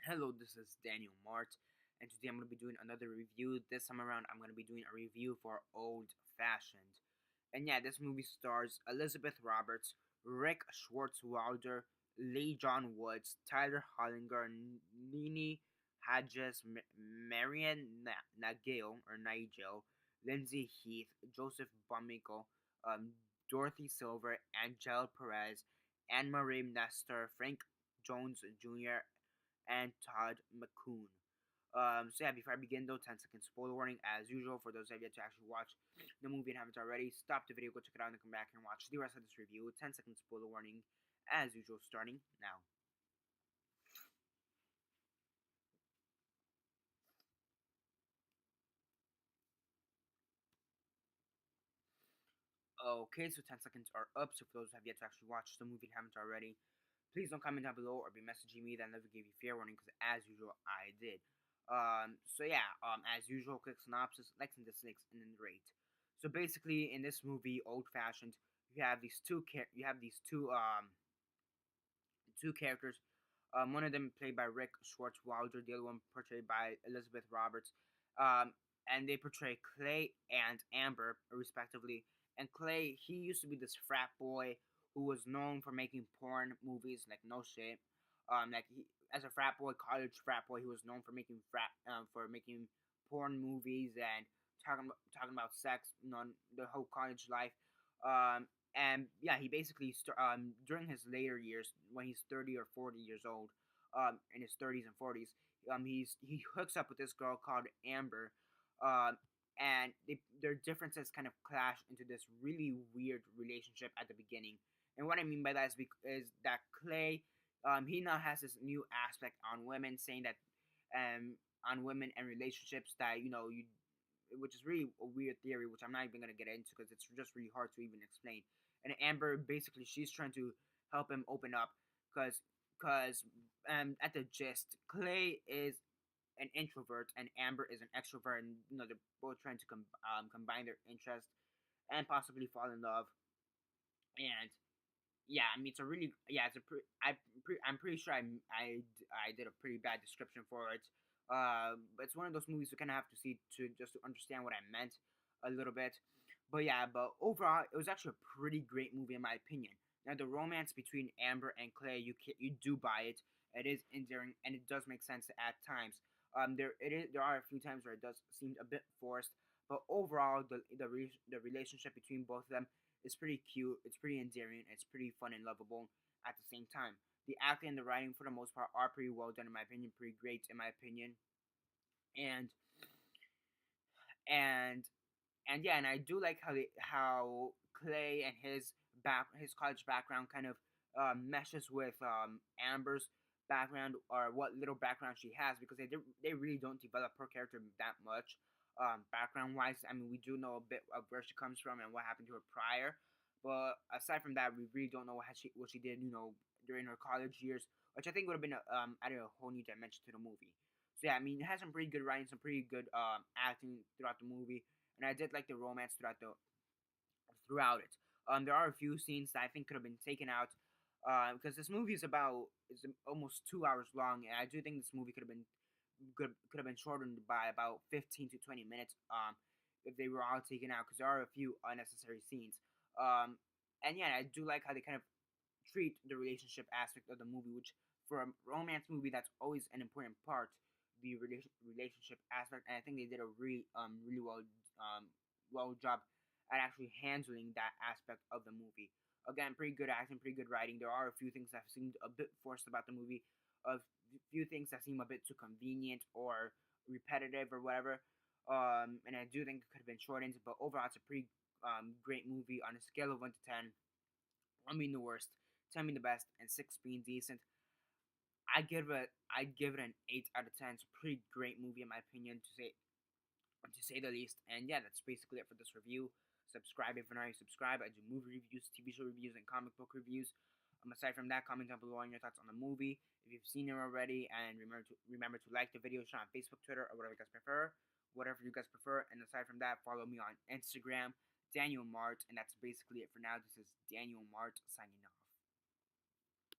Hello, this is Daniel Mart, and today I'm going to be doing another review. This time around, I'm going to be doing a review for Old Fashioned. And yeah, this movie stars Elizabeth Roberts, Rick Schwartzwalder, Lee John Woods, Tyler Hollinger, Nini Hodges, Marian Nigel, Lindsay Heath, Joseph Bumico, Dorothy Silver, Angel Perez, Anne Marie Nestor, Frank Jones Jr., and Todd McCoon. So yeah, before I begin though, 10 second spoiler warning as usual for those of you to actually watch the movie and haven't already. Stop the video, go check it out, and come back and watch the rest of this review. 10 second spoiler warning as usual, starting now. Okay, so 10 seconds are up. So for those who have yet to actually watch the movie and haven't already, please don't comment down below or be messaging me. That never gave you fair warning because as usual I did. So yeah, as usual, quick synopsis, likes and dislikes, and then rate. So basically, in this movie, Old Fashioned, you have these two characters. One of them played by Rick Schwartzwalder, the other one portrayed by Elizabeth Roberts. Um, and they portray Clay and Amber, respectively. And Clay, he used to be this frat boy who was known for making porn movies, like no shit. As a frat boy, college frat boy, he was known for making porn movies and talking about sex, the whole college life. And yeah, he basically during his later years, when he's 30 or 40 years old, in his 30s and 40s, he hooks up with this girl called Amber, um, and their differences kind of clash into this really weird relationship at the beginning. And what I mean by that is that Clay, he now has this new aspect on women, saying that on women and relationships that which is really a weird theory, which I'm not even gonna get into because it's just really hard to even explain. And Amber, basically, she's trying to help him open up because at the gist, Clay is an introvert and Amber is an extrovert, and they're both trying to combine their interests and possibly fall in love. And yeah, I mean, it's a really it's a I'm pretty sure I did a pretty bad description for it. But it's one of those movies you kind of have to see to just to understand what I meant a little bit. But yeah, but overall, it was actually a pretty great movie in my opinion. Now the romance between Amber and Clay, you do buy it. It is endearing and it does make sense at times. There are a few times where it does seem a bit forced, but overall the relationship between both of them it's pretty cute, it's pretty endearing, it's pretty fun and lovable at the same time. The acting and the writing, for the most part, are pretty well done in my opinion, pretty great in my opinion, and and and yeah, and I do like how Clay and his college background kind of meshes with Amber's background or what little background she has because they really don't develop her character that much background wise. I mean, we do know a bit of where she comes from and what happened to her prior, but aside from that, we really don't know what she did during her college years, which I think would have been added a whole new dimension to the movie. So yeah, I mean, it has some pretty good writing, some pretty good acting throughout the movie, and I did like the romance throughout it. There are a few scenes that I think could have been taken out because this movie is almost 2 hours long, and I do think this movie could have been shortened by about 15 to 20 minutes if they were all taken out because there are a few unnecessary scenes. And yeah, I do like how they kind of treat the relationship aspect of the movie, which for a romance movie that's always an important part, the relationship aspect, and I think they did a really well job at actually handling that aspect of the movie. Again, pretty good acting, pretty good writing. There are a few things that seemed a bit forced about the movie, a few things that seem a bit too convenient or repetitive or whatever. And I do think it could have been shortened, but overall, it's a pretty great movie on a scale of 1 to 10. One being the worst, 10 being the best, and 6 being decent. I'd give it an 8 out of 10. It's a pretty great movie in my opinion, to say the least. And yeah, that's basically it for this review. Subscribe if you're not already subscribed. I do movie reviews, TV show reviews, and comic book reviews. Aside from that, comment down below on your thoughts on the movie if you've seen it already, and remember to like the video, share on Facebook, Twitter, or whatever you guys prefer. Whatever you guys prefer. And aside from that, follow me on Instagram, Daniel Mart, and that's basically it for now. This is Daniel Mart signing off.